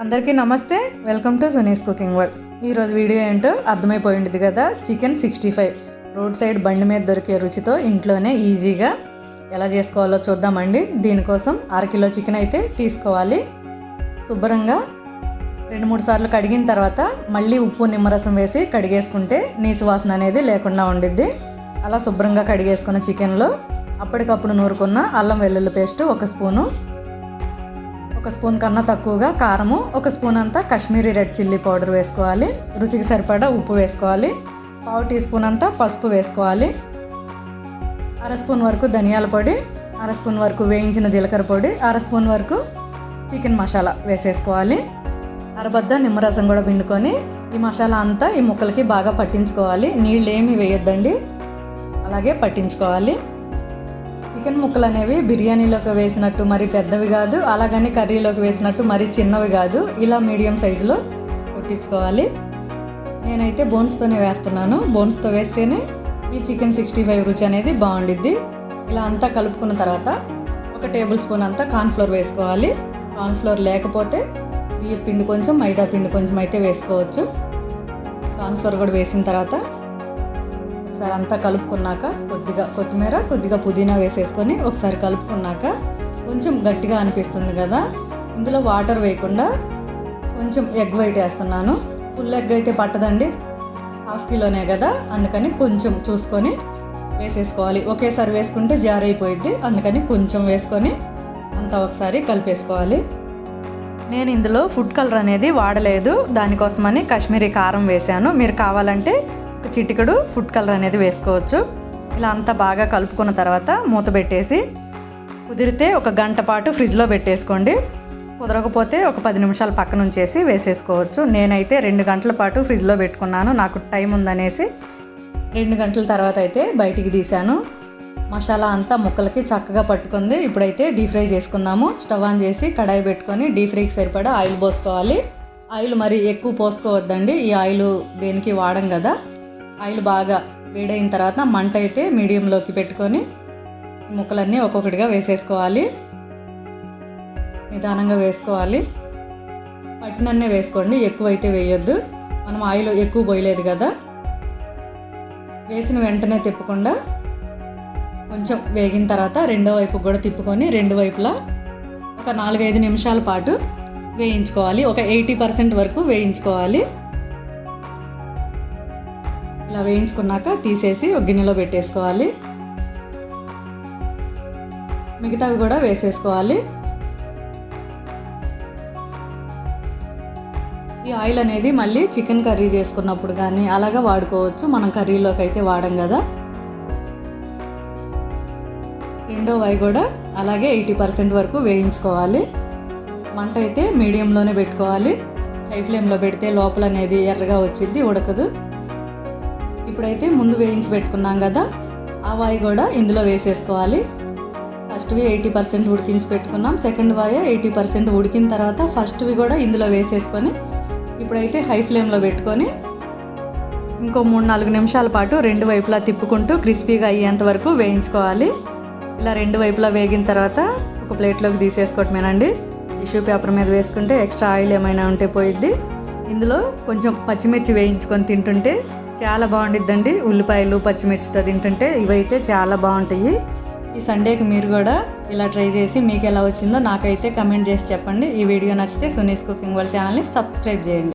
అందరికీ నమస్తే. Welcome to Suni's cooking world. ఈరోజు వీడియో ఏంటో అర్థమైపోయింది కదా. చికెన్ 65 రోడ్ సైడ్ బండి మీద దొరికే రుచితో ఇంట్లోనే ఈజీగా ఎలా చేసుకోవాలో చూద్దామండి. దీనికోసం అరకిలో చికెన్ అయితే తీసుకోవాలి. శుభ్రంగా 2-3 సార్లు కడిగిన తర్వాత మళ్ళీ ఉప్పు నిమ్మరసం వేసి కడిగేసుకుంటే నీచు వాసన అనేది లేకుండా ఉండిద్ది. అలా శుభ్రంగా కడిగేసుకున్న చికెన్లో అప్పటికప్పుడు నూరుకున్న అల్లం వెల్లుల్లి పేస్ట్ 1 స్పూను, 1 స్పూన్ కన్నా తక్కువగా కారము, 1 స్పూన్ అంతా కాశ్మీరీ రెడ్ చిల్లీ పౌడర్ వేసుకోవాలి. రుచికి సరిపడా ఉప్పు వేసుకోవాలి. 1/2 టీ స్పూన్ అంతా పసుపు వేసుకోవాలి. 1/2 స్పూన్ వరకు ధనియాల పొడి, 1/2 స్పూన్ వరకు వేయించిన జీలకర్ర పొడి, 1/2 స్పూన్ వరకు చికెన్ మసాలా వేసేసుకోవాలి. అరబద్ద నిమ్మరసం కూడా పిండుకొని ఈ మసాలా అంతా ఈ ముక్కలకి బాగా పట్టించుకోవాలి. నీళ్ళు ఏమీ వేయొద్దండి, అలాగే పట్టించుకోవాలి. చికెన్ ముక్కలు అనేవి బిర్యానీలోకి వేసినట్టు మరీ పెద్దవి కాదు, అలాగని కర్రీలోకి వేసినట్టు మరీ చిన్నవి కాదు. ఇలా మీడియం సైజులో కొట్టించుకోవాలి. నేనైతే బోన్స్తోనే వేస్తున్నాను. బోన్స్తో వేస్తేనే ఈ చికెన్ 65 రుచి అనేది బాగుండిద్ది. ఇలా అంతా కలుపుకున్న తర్వాత 1 టేబుల్ స్పూన్ అంతా కార్న్ఫ్లోర్ వేసుకోవాలి. కార్న్ఫ్లోర్ లేకపోతే బియ్య పిండి కొంచెం, మైదా పిండి కొంచెం అయితే వేసుకోవచ్చు. కార్న్ఫ్లోర్ కూడా వేసిన తర్వాత ఒకసారి అంతా కలుపుకున్నాక కొద్దిగా కొత్తిమీర, కొద్దిగా పుదీనా వేసేసుకొని ఒకసారి కలుపుకున్నాక కొంచెం గట్టిగా అనిపిస్తుంది కదా, ఇందులో వాటర్ వేయకుండా కొంచెం ఎగ్ వైట్ వేస్తున్నాను. ఫుల్ ఎగ్ అయితే పట్టదండి, 1/2 కిలోనే కదా, అందుకని కొంచెం చూసుకొని వేసేసుకోవాలి. ఒకేసారి వేసుకుంటే జారైపోయిద్ది, అందుకని కొంచెం వేసుకొని అంతా ఒకసారి కలిపేసుకోవాలి. నేను ఇందులో ఫుడ్ కలర్ అనేది వాడలేదు, దానికోసమని కాశ్మీరీ కారం వేసాను. మీరు కావాలంటే ఒక చిటికెడు ఫుడ్ కలర్ అనేది వేసుకోవచ్చు. ఇలా అంతా బాగా కలుపుకున్న తర్వాత మూత పెట్టేసి కుదిరితే 1 గంట పాటు ఫ్రిడ్జ్లో పెట్టేసుకోండి. కుదరకపోతే ఒక 10 నిమిషాలు పక్కన ఉంచేసి వేసేసుకోవచ్చు. నేనైతే 2 గంటల పాటు ఫ్రిడ్జ్లో పెట్టుకున్నాను, నాకు టైం ఉందనేసి 2 గంటల తర్వాత అయితే బయటికి తీసాను. మసాలా అంతా ముక్కలకి చక్కగా పట్టుకుంది. ఇప్పుడైతే డీప్ ఫ్రై చేసుకుందాము. స్టవ్ ఆన్ చేసి కడాయి పెట్టుకొని డీప్ ఫ్రైకి సరిపడా ఆయిల్ పోసుకోవాలి. ఆయిల్ మరి ఎక్కువ పోసుకోవద్దండి, ఈ ఆయిల్ దేనికి వాడం కదా. ఆయిల్ బాగా వేడైన తర్వాత మంట అయితే మీడియంలోకి పెట్టుకొని ముక్కలన్నీ ఒక్కొక్కటిగా వేసేసుకోవాలి. నిదానంగా వేసుకోవాలి. పట్టినన్నే వేసుకోండి, ఎక్కువ అయితే వేయొద్దు. మనం ఆయిల్ ఎక్కువ పోయలేదు కదా. వేసిన వెంటనే తిప్పకుండా కొంచెం వేగిన తర్వాత రెండో వైపు కూడా తిప్పుకొని 2 వైపులా ఒక 4-5 నిమిషాల పాటు వేయించుకోవాలి. ఒక 80% వరకు వేయించుకోవాలి. ఇలా వేయించుకున్నాక తీసేసి ఒక గిన్నెలో పెట్టేసుకోవాలి. మిగతావి కూడా వేసేసుకోవాలి. ఈ ఆయిల్ అనేది మళ్ళీ చికెన్ కర్రీ చేసుకున్నప్పుడు కానీ అలాగా వాడుకోవచ్చు, మనం కర్రీలోకి అయితే వాడం కదా. రెండో వై కూడా అలాగే 80% వరకు వేయించుకోవాలి. మంట అయితే మీడియంలోనే పెట్టుకోవాలి. హై ఫ్లేమ్లో పెడితే లోపల అనేది ఎర్రగా వచ్చింది, ఉడకదు. ఇప్పుడైతే ముందు వేయించి పెట్టుకున్నాం కదా, ఆ వాయి కూడా ఇందులో వేసేసుకోవాలి. ఫస్ట్వి 80% ఉడికించి పెట్టుకున్నాం, సెకండ్ వాయి 80% ఉడికిన తర్వాత ఫస్ట్వి కూడా ఇందులో వేసేసుకొని ఇప్పుడైతే హై ఫ్లేమ్లో పెట్టుకొని ఇంకో 3-4 నిమిషాల పాటు 2 వైపులా తిప్పుకుంటూ క్రిస్పీగా అయ్యేంత వరకు వేయించుకోవాలి. ఇలా 2 వైపులా వేగిన తర్వాత ఒక ప్లేట్లోకి తీసేసుకోవటమేనండి. టిష్యూ పేపర్ మీద వేసుకుంటే ఎక్స్ట్రా ఆయిల్ ఏమైనా ఉంటే పోయిద్ది. ఇందులో కొంచెం పచ్చిమిర్చి వేయించుకొని తింటుంటే చాలా బాగుండిద్దండి. ఉల్లిపాయలు పచ్చిమిర్చితో తింటుంటే ఇవైతే చాలా బాగుంటాయి. ఈ సండేకి మీరు కూడా ఇలా ట్రై చేసి మీకు ఎలా వచ్చిందో నాకైతే కమెంట్ చేసి చెప్పండి. ఈ వీడియో నచ్చితే సునీస్ కుకింగ్ వరల్డ్ ఛానల్ని సబ్స్క్రైబ్ చేయండి.